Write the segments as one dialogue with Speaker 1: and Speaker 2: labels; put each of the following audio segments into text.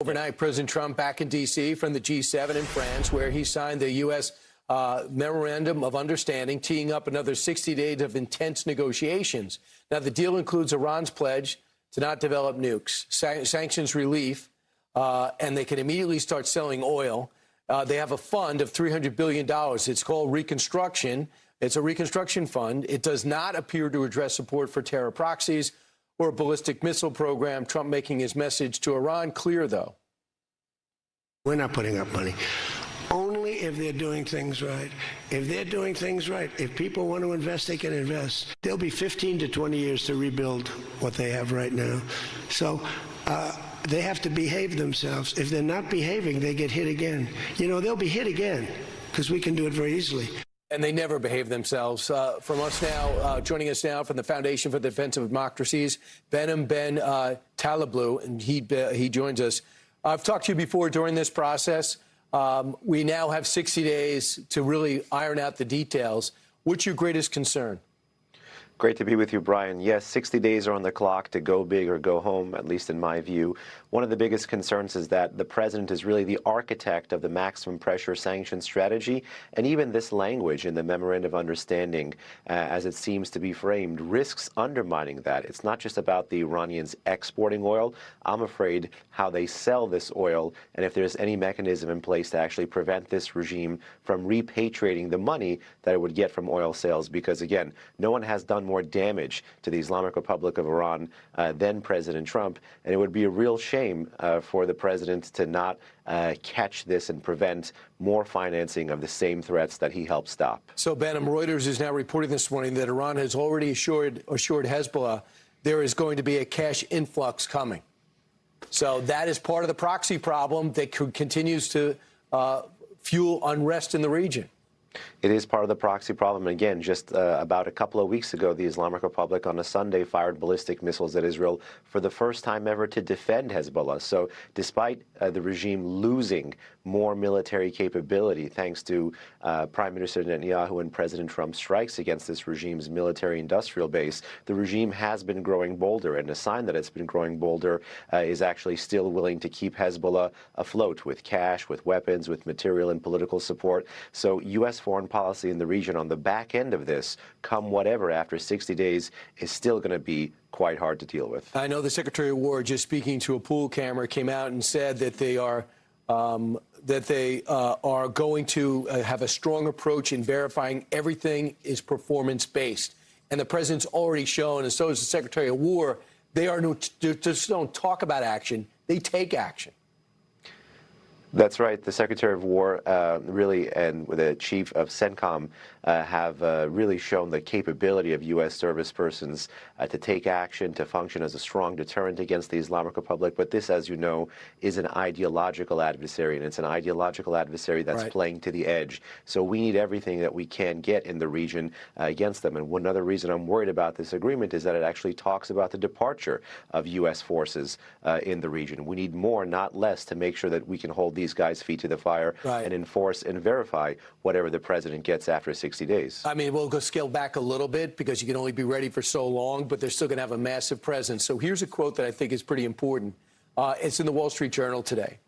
Speaker 1: Overnight, President Trump back in D.C. from the G7 in France, where he signed the U.S. Memorandum of Understanding, teeing up another 60 days of intense negotiations. Now, the deal includes Iran's pledge to not develop nukes, sanctions relief, and they can immediately start selling oil. They have a fund of $300 billion. It's called Reconstruction. It's a reconstruction fund. It does not appear to address support for terror proxies or a ballistic missile program. Trump making his message to Iran clear, though.
Speaker 2: We're not putting up money. Only if they're doing things right. If they're doing things right, if people want to invest, they can invest. There'll be 15 to 20 years to rebuild what they have right now. So they have to behave themselves. If they're not behaving, they get hit again. You know, they'll be hit again because we can do it very easily.
Speaker 1: And they never behave themselves. From us now, joining us now from the Foundation for the Defense of Democracies, Behnam Ben Taleblu, and he joins us. I've talked to you before during this process. We now have 60 days to really iron out the details. What's your greatest concern?
Speaker 3: Great to be with you, Brian. Yes, 60 days are on the clock to go big or go home, at least in my view. One of the biggest concerns is that the president is really the architect of the maximum pressure sanction strategy, and even this language in the Memorandum of Understanding, as it seems to be framed, risks undermining that. It's not just about the Iranians exporting oil. I'm afraid how they sell this oil, and if there's any mechanism in place to actually prevent this regime from repatriating the money that it would get from oil sales, because, again, no one has done more damage to the Islamic Republic of Iran than President Trump, and it would be a real shame for the president to not catch this and prevent more financing of the same threats that he helped stop.
Speaker 1: So, Behnam, Reuters is now reporting this morning that Iran has already assured Hezbollah there is going to be a cash influx coming. So that is part of the proxy problem that continues to fuel unrest in the region.
Speaker 3: It is part of the proxy problem. Again, just about a couple of weeks ago, the Islamic Republic on a Sunday fired ballistic missiles at Israel for the first time ever to defend Hezbollah. So despite the regime losing more military capability thanks to Prime Minister Netanyahu and President Trump's strikes against this regime's military-industrial base, the regime has been growing bolder. And a sign that it's been growing bolder is actually still willing to keep Hezbollah afloat with cash, with weapons, with material and political support. So U.S. foreign policy in the region on the back end of this, come whatever after 60 days, is still going to be quite hard to deal with.
Speaker 1: I know the Secretary of War, just speaking to a pool camera, came out and said that they are going to have a strong approach in verifying everything is performance-based. And the president's already shown, and so is the Secretary of War, they just don't talk about action, they take action.
Speaker 3: That's right. The Secretary of War really and the Chief of CENTCOM have really shown the capability of U.S. service persons to take action, to function as a strong deterrent against the Islamic Republic. But this, as you know, is an ideological adversary, and it's an ideological adversary that's playing to the edge. So we need everything that we can get in the region against them. And one other reason I'm worried about this agreement is that it actually talks about the departure of U.S. forces in the region. We need more, not less, to make sure that we can hold these guys' feet to the fire and enforce and verify whatever the president gets after 60 days.
Speaker 1: I mean, we'll go scale back a little bit because you can only be ready for so long, but they're still going to have a massive presence. So here's a quote that I think is pretty important. It's in the Wall Street Journal today.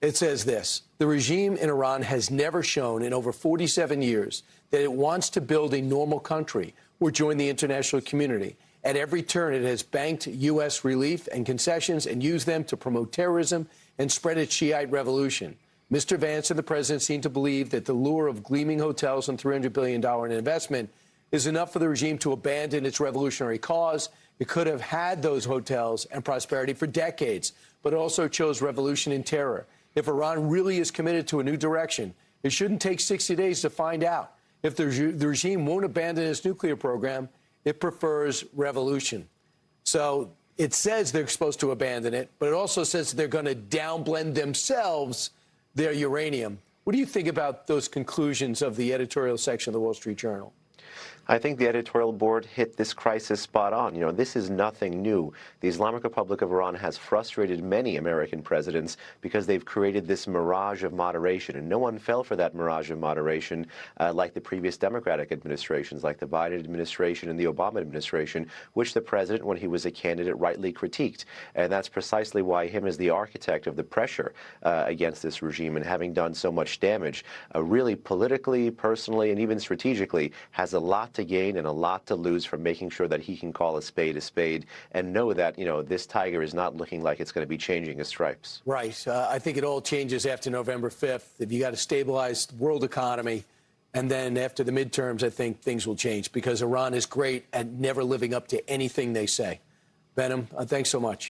Speaker 1: It says this: the regime in Iran has never shown in over 47 years that it wants to build a normal country or join the international community. At every turn, it has banked U.S. relief and concessions and used them to promote terrorism and spread its Shiite revolution. Mr. Vance and the president seem to believe that the lure of gleaming hotels and $300 billion in investment is enough for the regime to abandon its revolutionary cause. It could have had those hotels and prosperity for decades, but it also chose revolution and terror. If Iran really is committed to a new direction, it shouldn't take 60 days to find out. If the regime won't abandon its nuclear program, it prefers revolution. So it says they're supposed to abandon it, but it also says they're going to downblend themselves their uranium. What do you think about those conclusions of the editorial section of the Wall Street Journal?
Speaker 3: I think the editorial board hit this crisis spot on. You know, this is nothing new. The Islamic Republic of Iran has frustrated many American presidents because they've created this mirage of moderation, and no one fell for that mirage of moderation like the previous Democratic administrations, like the Biden administration and the Obama administration, which the president, when he was a candidate, rightly critiqued. And that's precisely why him as the architect of the pressure against this regime and having done so much damage, really politically, personally, and even strategically, has a lot to gain and a lot to lose from making sure that he can call a spade and know that, you know, this tiger is not looking like it's going to be changing his stripes.
Speaker 1: Right. I think it all changes after November 5th. If you got a stabilized world economy, and then after the midterms, I think things will change because Iran is great at never living up to anything they say. Behnam, thanks so much.